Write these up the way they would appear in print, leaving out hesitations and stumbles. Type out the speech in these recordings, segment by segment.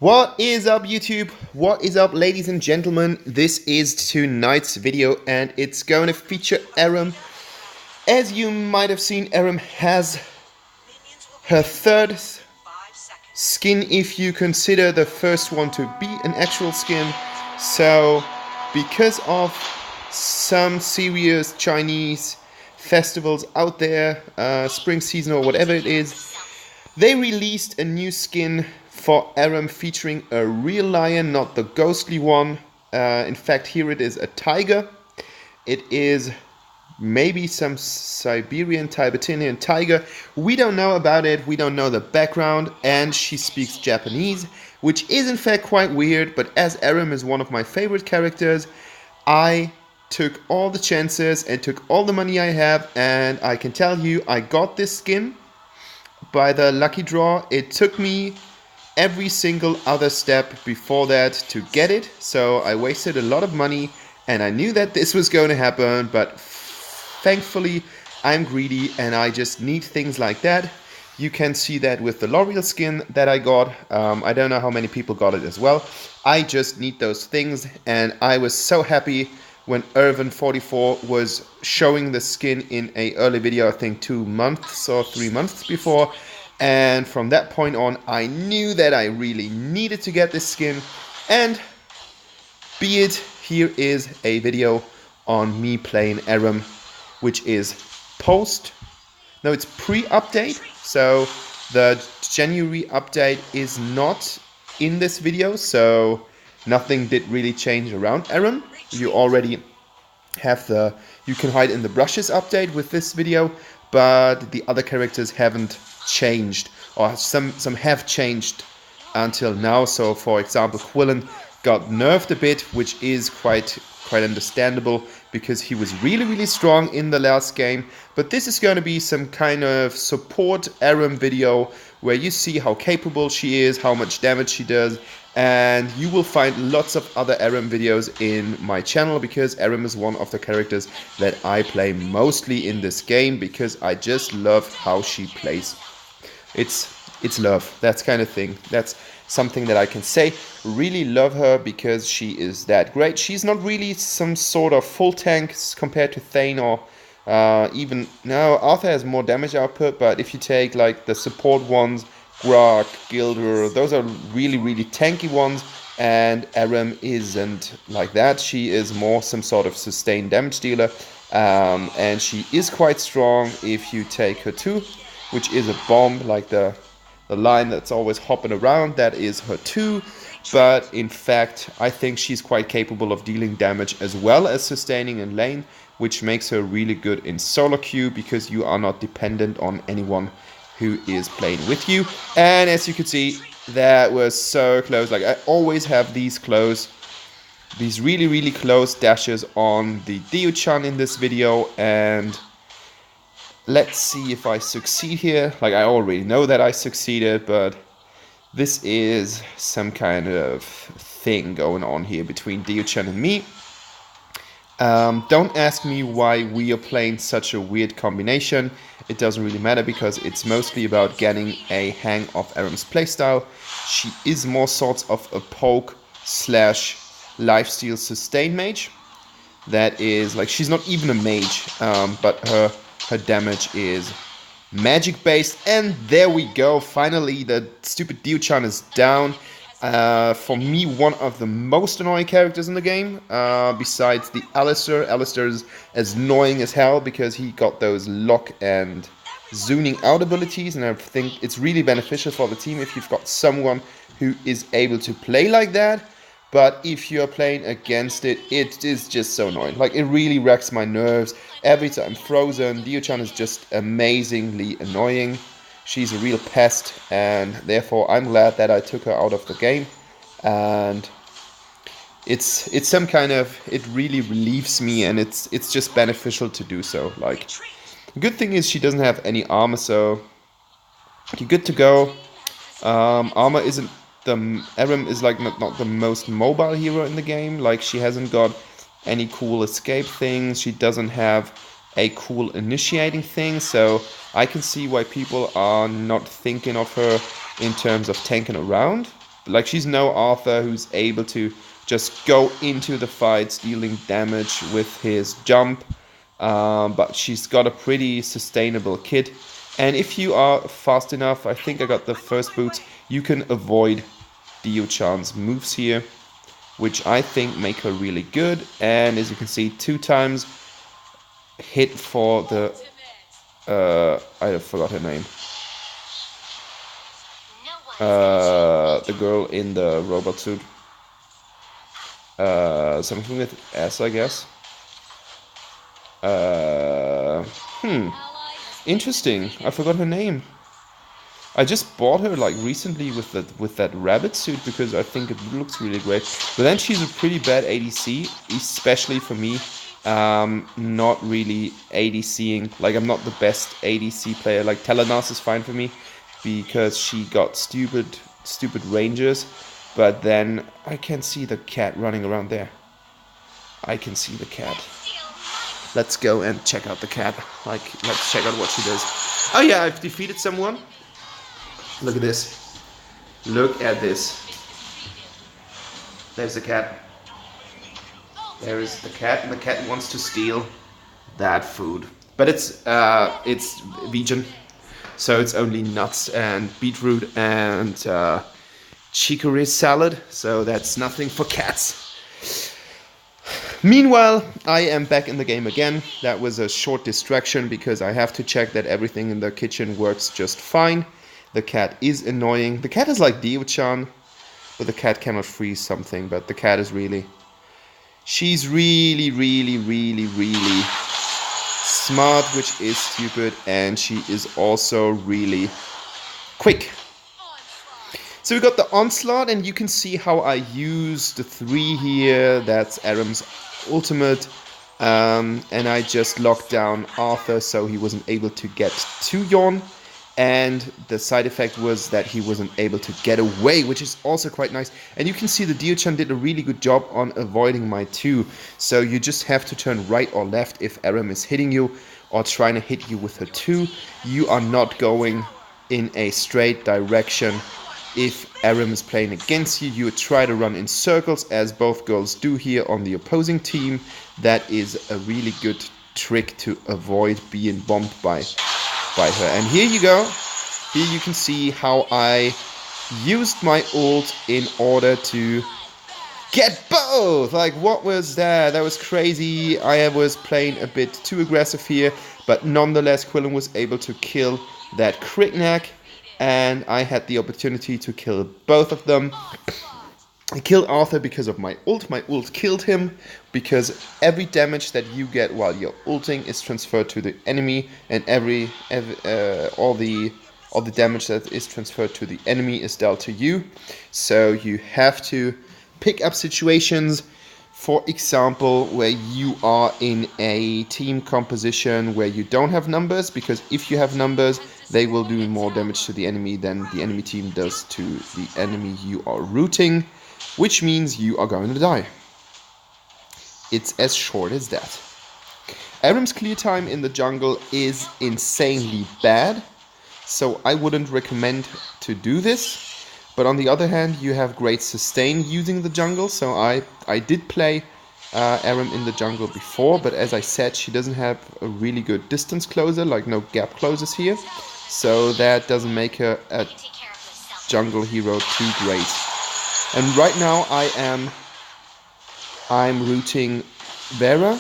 What is up, YouTube? What is up, ladies and gentlemen? This is tonight's video and it's going to feature Arum. As you might have seen, Arum has her third skin if you consider the first one to be an actual skin. So because of some serious Chinese festivals out there, spring season or whatever it is, they released a new skin for Arum featuring a real lion, not the ghostly one. In fact, here it is a tiger. It is maybe some Siberian, Tibetan tiger. We don't know about it. We don't know the background. And she speaks Japanese, which is in fact quite weird. But as Arum is one of my favorite characters, I took all the chances and took all the money I have. And I can tell you, I got this skin by the lucky draw. It took me every single other step before that to get it, so I wasted a lot of money and I knew that this was going to happen, but thankfully I'm greedy and I just need things like that. You can see that with the L'Oreal skin that I got. I don't know how many people got it as well. I just need those things, and I was so happy when Irvin44 was showing the skin in a early video, I think 2 months or 3 months before. And from that point on, I knew that I really needed to get this skin. And be it, here is a video on me playing Arum, which is it's pre-update. So the January update is not in this video, so nothing did really change around Arum. You already have you can hide in the brushes update with this video, but the other characters haven't changed, or some have changed until now. So for example, Quillen got nerfed a bit, which is quite understandable because he was really strong in the last game. But this is going to be some kind of support Arum video where you see how capable she is, how much damage she does, and you will find lots of other Arum videos in my channel because Arum is one of the characters that I play mostly in this game because I just love how she plays. It's love, that's kind of thing. That's something that I can say. Really love her because she is that great. She's not really some sort of full tank compared to Thane or Arthur has more damage output, but if you take like the support ones, Grog, Gilder, those are really tanky ones, and Arum isn't like that. She is more some sort of sustained damage dealer, and she is quite strong if you take her too, which is a bomb, like the line that's always hopping around, that is her too. But in fact, I think she's quite capable of dealing damage as well as sustaining in lane, which makes her really good in solo queue because you are not dependent on anyone who is playing with you. And as you can see, that was so close. Like, I always have these really close dashes on the Dio-chan in this video, and let's see if I succeed here. Like, I already know that I succeeded, but this is some kind of thing going on here between Dio-chan and me. Don't ask me why we are playing such a weird combination. It doesn't really matter because it's mostly about getting a hang of Arum's playstyle. She is more sorts of a poke slash lifesteal sustain mage. That is, like, she's not even a mage, but her damage is magic based. And there we go, finally the stupid Dio-chan is down. For me, one of the most annoying characters in the game, besides the Alistair. Alistair is as annoying as hell because he got those lock and zooming out abilities, and I think it's really beneficial for the team if you've got someone who is able to play like that. But if you're playing against it, it is just so annoying. Like, it really wrecks my nerves every time frozen. Dio-chan is just amazingly annoying. She's a real pest, and therefore I'm glad that I took her out of the game. And it's some kind of, it really relieves me, and it's just beneficial to do so. Like, the good thing is she doesn't have any armor, so you're good to go. Armor isn't Arum is like not the most mobile hero in the game. Like, she hasn't got any cool escape things. She doesn't have a cool initiating thing, so I can see why people are not thinking of her in terms of tanking around. Like, she's no Arthur who's able to just go into the fights dealing damage with his jump. But she's got a pretty sustainable kit. And if you are fast enough, I think I got the first boots, you can avoid Dio-chan's moves here, which I think make her really good. And as you can see, 2 times hit for the... I forgot her name. The girl in the robot suit. Something with S, I guess. Interesting. I forgot her name. I just bought her like recently with that rabbit suit because I think it looks really great. But then she's a pretty bad ADC, especially for me. Not really ADCing. Like, I'm not the best ADC player. Like, Telenas is fine for me because she got stupid ranges. But then I can see the cat running around there. I can see the cat. Let's go and check out the cat. Like, let's check out what she does. Oh yeah, I've defeated someone. Look at this. Look at this. There's the cat. There is the cat, and the cat wants to steal that food. But it's vegan, so it's only nuts and beetroot and chicory salad. So that's nothing for cats. Meanwhile, I am back in the game again. That was a short distraction because I have to check that everything in the kitchen works just fine. The cat is annoying. The cat is like Dio-chan, but the cat cannot freeze something. But the cat is really... She's really smart, which is stupid. And she is also really quick. So we got the onslaught, and you can see how I use the 3 here. That's Arum's ultimate. And I just locked down Arthur so he wasn't able to get to Yon. And the side effect was that he wasn't able to get away, which is also quite nice. And you can see the Dio-chan did a really good job on avoiding my 2. So you just have to turn right or left if Arum is hitting you or trying to hit you with her 2. You are not going in a straight direction. If Arum is playing against you, you would try to run in circles, as both girls do here on the opposing team. That is a really good trick to avoid being bombed by her. And here you go. Here you can see how I used my ult in order to get both. Like, what was that? That was crazy. I was playing a bit too aggressive here, but nonetheless, Quillen was able to kill that Krignac. And I had the opportunity to kill both of them. I killed Arthur because of my ult. My ult killed him because every damage that you get while you're ulting is transferred to the enemy, and all the damage that is transferred to the enemy is dealt to you. So you have to pick up situations, for example, where you are in a team composition where you don't have numbers, because if you have numbers, they will do more damage to the enemy than the enemy team does to the enemy you are rooting, which means you are going to die. It's as short as that. Arum's clear time in the jungle is insanely bad, so I wouldn't recommend to do this. But on the other hand, you have great sustain using the jungle, so I did play Arum in the jungle before, but as I said, she doesn't have a really good distance closer, like no gap closers here. So that doesn't make her a jungle hero too great. And right now I'm rooting Vera,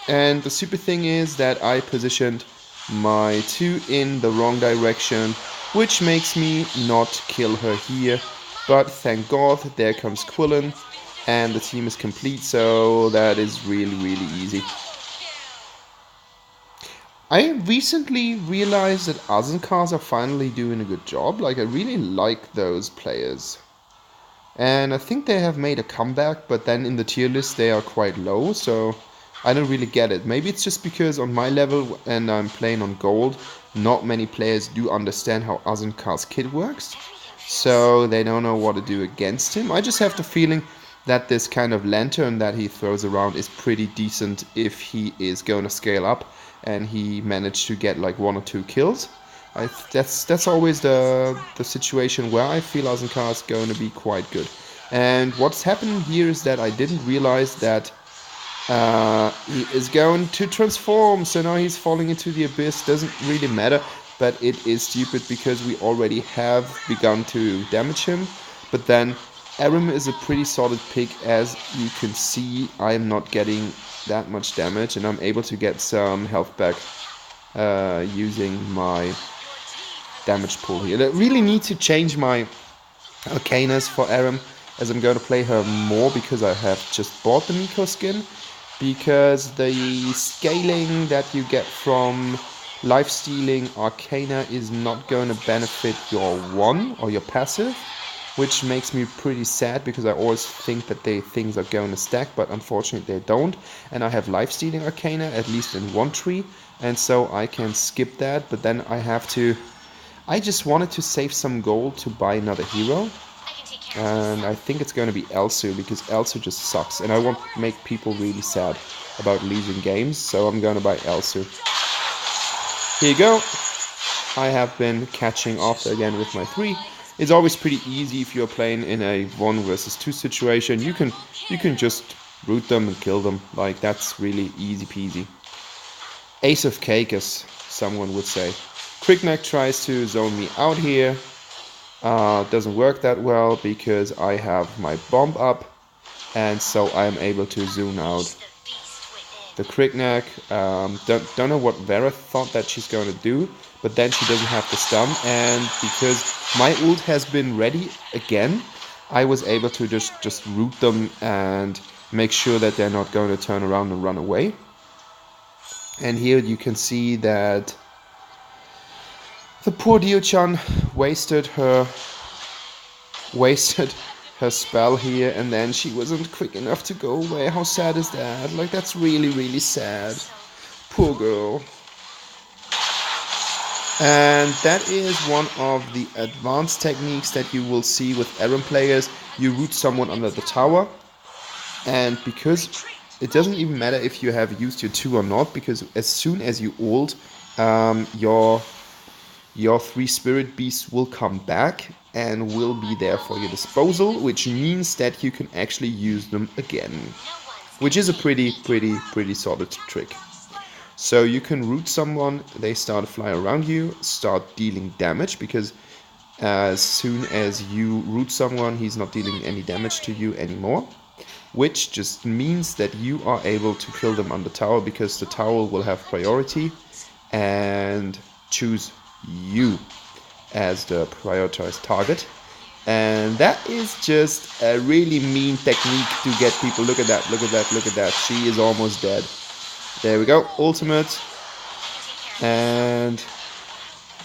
and the super thing is that I positioned my 2 in the wrong direction, which makes me not kill her here. But thank God, there comes Quillen, and the team is complete, so that is really easy. I recently realized that Azenkars are finally doing a good job. Like, I really like those players. And I think they have made a comeback, but then in the tier list they are quite low, so I don't really get it. Maybe it's just because on my level, and I'm playing on gold, not many players do understand how Azenkar's kit works. So they don't know what to do against him. I just have the feeling that this kind of lantern that he throws around is pretty decent if he is going to scale up and he managed to get like 1 or 2 kills. That's always the situation where I feel Azenka is going to be quite good. And what's happening here is that I didn't realize that he is going to transform, so now he's falling into the abyss. Doesn't really matter, but it is stupid because we already have begun to damage him. But then Arum is a pretty solid pick. As you can see, I am not getting that much damage, and I'm able to get some health back using my damage pool here. I really need to change my Arcanas for Arum, as I'm going to play her more because I have just bought the MIKO skin. Because the scaling that you get from lifestealing Arcana is not going to benefit your 1 or your passive, which makes me pretty sad because I always think that things are going to stack, but unfortunately they don't. And I have lifestealing Arcana at least in one tree, and so I can skip that, but then I just wanted to save some gold to buy another hero. And I think it's going to be Elsu, because Elsu just sucks. And I won't make people really sad about losing games, so I'm going to buy Elsu. Here you go. I have been catching off again with my 3. It's always pretty easy if you're playing in a 1 versus 2 situation. You can just root them and kill them. Like, that's really easy peasy. Ace of cake, as someone would say. Crickneck tries to zone me out here. Doesn't work that well because I have my bomb up, and so I'm able to zoom out the Crickneck. Don't know what Vera thought that she's going to do, but then she doesn't have the stun, and because my ult has been ready again, I was able to just root them and make sure that they're not going to turn around and run away. And here you can see that the poor Dio-chan wasted her spell here, and then she wasn't quick enough to go away. How sad is that? Like, that's really, really sad. Poor girl. And that is one of the advanced techniques that you will see with Arum players. You root someone under the tower, and because it doesn't even matter if you have used your 2 or not, because as soon as you ult, your 3 spirit beasts will come back and will be there for your disposal, which means that you can actually use them again, which is a pretty solid trick. So you can root someone, they start to fly around you, start dealing damage, because as soon as you root someone, he's not dealing any damage to you anymore, which just means that you are able to kill them on the tower, because the tower will have priority and choose you as the prioritized target. And that is just a really mean technique to get people. Look at that, look at that, look at that. She is almost dead. There we go, ultimate. And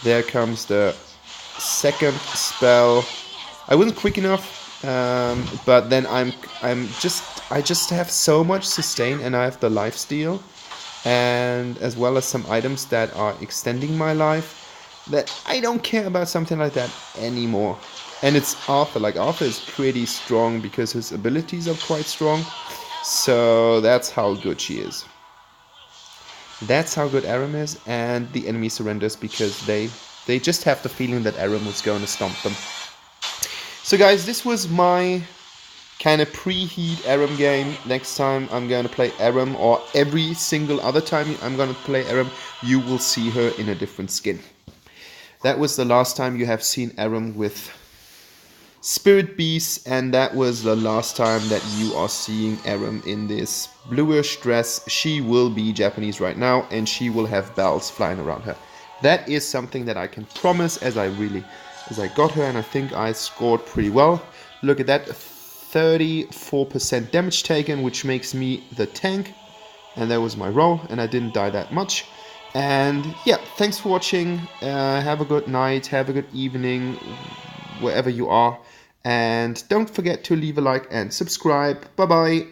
there comes the second spell. I wasn't quick enough, but then I just have so much sustain, and I have the life steal, and as well as some items that are extending my life, that I don't care about something like that anymore. And it's Arthur. Like, Arthur is pretty strong because his abilities are quite strong. So that's how good she is. That's how good Arum is, and the enemy surrenders because they just have the feeling that Arum was going to stomp them. So guys, this was my kind of preheat Arum game. Next time I'm going to play Arum, or every single other time I'm going to play Arum, you will see her in a different skin. That was the last time you have seen Arum with Spirit Beast, and that was the last time that you are seeing Arum in this bluish dress. She will be Japanese right now, and she will have bells flying around her. That is something that I can promise, as I got her, and I think I scored pretty well. Look at that, 34% damage taken, which makes me the tank, and that was my roll, and I didn't die that much. And yeah, thanks for watching. Have a good night, have a good evening, wherever you are, and don't forget to leave a like and subscribe. Bye bye.